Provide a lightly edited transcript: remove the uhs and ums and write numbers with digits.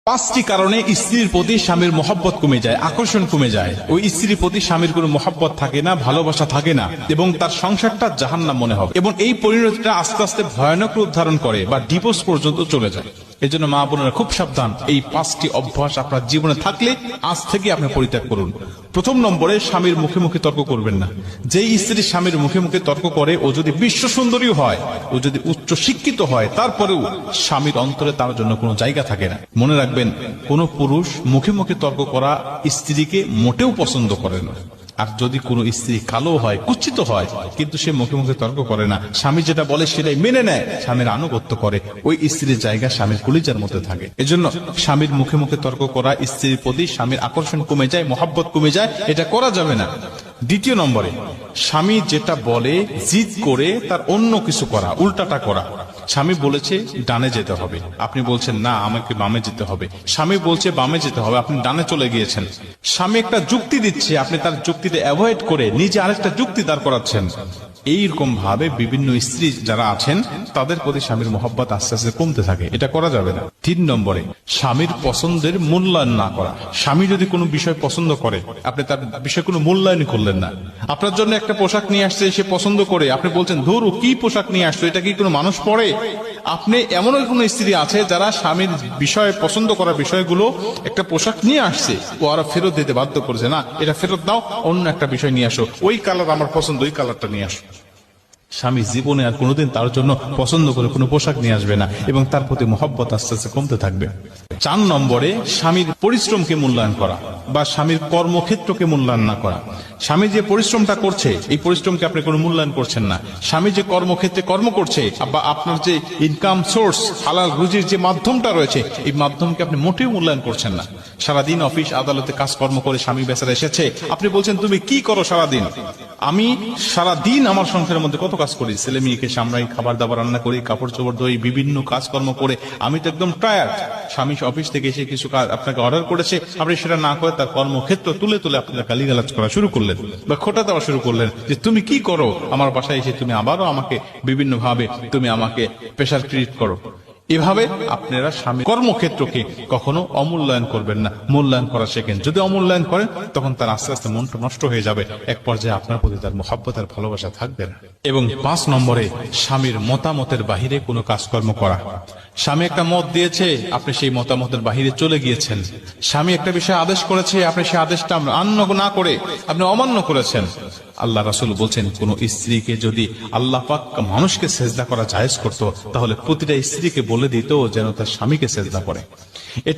পাঁচটি কারণে স্ত্রীর প্রতি স্বামীর মহব্বত কমে যায়, আকর্ষণ কমে যায়। ওই স্ত্রীর প্রতি স্বামীর কোনো মহব্বত থাকে না, ভালোবাসা থাকে না, এবং তার সংসারটা জাহান্নাম মনে হবে, এবং এই পরিণতিটা আস্তে আস্তে ভয়ানক রূপ ধারণ করে বা ডিভোর্স পর্যন্ত চলে যায়। এই জন্য মা বোনেরা খুব সাবধান, এই পাঁচটি অভ্যাস আপনার জীবনে থাকলে আজ থেকে আপনি পরিত্যাগ করুন। প্রথম নম্বরে, স্বামীর মুখে মুখে তর্ক করবেন না। যেই স্ত্রী স্বামীর মুখে মুখে তর্ক করে, ও যদি বিশ্ব সুন্দরী হয়, ও যদি উচ্চ শিক্ষিত হয়, তারপরেও স্বামীর অন্তরে তার জন্য কোনো জায়গা থাকে না। মনে রাখবেন, কোন পুরুষ মুখে মুখে তর্ক করা স্ত্রীকে মোটেও পছন্দ করে না। আর যদি কোনো স্ত্রী কালো হয়, কুচ্ছিত হয়, কিন্তু সে মুখে মুখে তর্ক করে না, স্বামী যেটা বলে সেটাই মেনে নেয়, স্বামীর আনুগত্য করে, ওই স্ত্রীর জায়গা স্বামীর কলিজার মধ্যে থাকে। এজন্য স্বামীর মুখে মুখে তর্ক করা, স্ত্রীর প্রতি স্বামীর আকর্ষণ কমে যায়, মহব্বত কমে যায়, এটা করা যাবে না। দ্বিতীয় নম্বরে, স্বামী যেটা বলে জিদ করে তার অন্য কিছু করা, উল্টাটা করা। স্বামী বলেছে ডানে যেতে হবে, আপনি বলছেন না আমাকে বামে যেতে হবে। স্বামী বলছে বামে যেতে হবে, আপনি ডানে চলে গিয়েছেন। স্বামী একটা যুক্তি দিচ্ছে, আপনি তার যুক্তিতে অ্যাভয়েড করে নিজে আরেকটা যুক্তি দাঁড় করাচ্ছেন। এইরকম ভাবে বিভিন্ন স্ত্রী যারা আছেন, তাদের প্রতি স্বামীর মহব্বত আস্তে আস্তে কমতে থাকে, এটা করা যাবে না। 3 নম্বরে, স্বামীর পছন্দের মূল্যায়ন না করা। স্বামী যদি কোনো বিষয় পছন্দ করে, আপনি তার বিষয়ে কোনো মূল্যায়ন করলেন না। আপনার জন্য একটা পোশাক নিয়ে আসছে, সে পছন্দ করে, আপনি বলছেন ধরু কি পোশাক নিয়ে আসছো, এটা কি কোনো মানুষ পরে? আপনি এমনও কোনো স্ত্রী আছে যারা স্বামীর বিষয়ে পছন্দ করা বিষয়গুলো, একটা পোশাক নিয়ে আসছে, ও আরো ফেরত দিতে বাধ্য করেছে, না এটা ফেরত দাও, অন্য একটা বিষয় নিয়ে আসো, ওই কালার আমার পছন্দ, ওই কালারটা নিয়ে আসো। স্বামী জীবনে আর কোনোদিন তার জন্য পছন্দ করে কোনো পোশাক নিয়ে আসবে না, এবং তার প্রতি মহব্বত আস্তে আস্তে কমতে থাকবে। 4 নম্বরে, স্বামীর পরিশ্রমকে মূল্যায়ন করা বা স্বামীর কর্মক্ষেত্রকে মূল্যায়ন না করা। স্বামী যে পরিশ্রমটা করছে, এই পরিশ্রমকে আপনি কোনো মূল্যায়ন করছেন না। স্বামী যে কর্মক্ষেত্রে কর্ম করছে, বা আপনার যে ইনকাম সোর্স, হালাল রুজির যে মাধ্যমটা রয়েছে, এই মাধ্যমকে আপনি মোটেও মূল্যায়ন করছেন না। সারাদিন অফিস আদালতে কাজকর্ম করে স্বামী বেচারা এসেছে, আপনি বলছেন তুমি কি করো সারাদিন? আমি সারাদিন আমার সংসারের মধ্যে কত কাজ করি, ছেলে মেয়েকে সামলাই, খাবার দাবার রান্না করি, কাপড় চোপড় ধুই, বিভিন্ন কাজকর্ম করে আমি তো একদম টায়ার্ড। স্বামী অফিস থেকে এসে কিছু কাজ আপনাকে অর্ডার করেছে, আপনি সেটা না করে তার কর্মক্ষেত্র তুলে তুলে আপনারা গালিগালাজ করা শুরু করলেন বা খোঁটা দেওয়া শুরু করলেন, যে তুমি কি করো আমার বাসায় এসে, তুমি আবারও আমাকে বিভিন্ন ভাবে তুমি আমাকে প্রেশার ক্রিয়েট করো। এভাবে আপনারা স্বামী কর্মক্ষেত্রকে কখনো অমূল্যায়ন করবেন না, মূল্যায়ন করা শেখেন। যদি অমূল্যায়ন করেন, তখন তার আস্তে আস্তে মনটা নষ্ট হয়ে যাবে, এক পর্যায়ে আপনার প্রতি তার মহব্বত আর ভালোবাসা থাকবে না। এবং 5 নম্বরে, স্বামীর মতামতের বাহিরে কোনো কাজকর্ম করা। স্বামী একটা মত দিয়েছে, আপনি সেই মতামতের বাহিরে চলে গিয়েছেন। স্বামী একটা বিষয় আদেশ করেছে, আপনি সেই আদেশটা মান্য না করে আপনি অমান্য করেছেন। আল্লাহ রাসূল বলছেন, কোন স্ত্রীকে যদি আল্লাহ পাক মানুষকে সেজদা করা জায়েজ করত, তাহলে প্রতিটা স্ত্রীকে বলে দিত যেন তার স্বামীকে সেজদা করে। এটা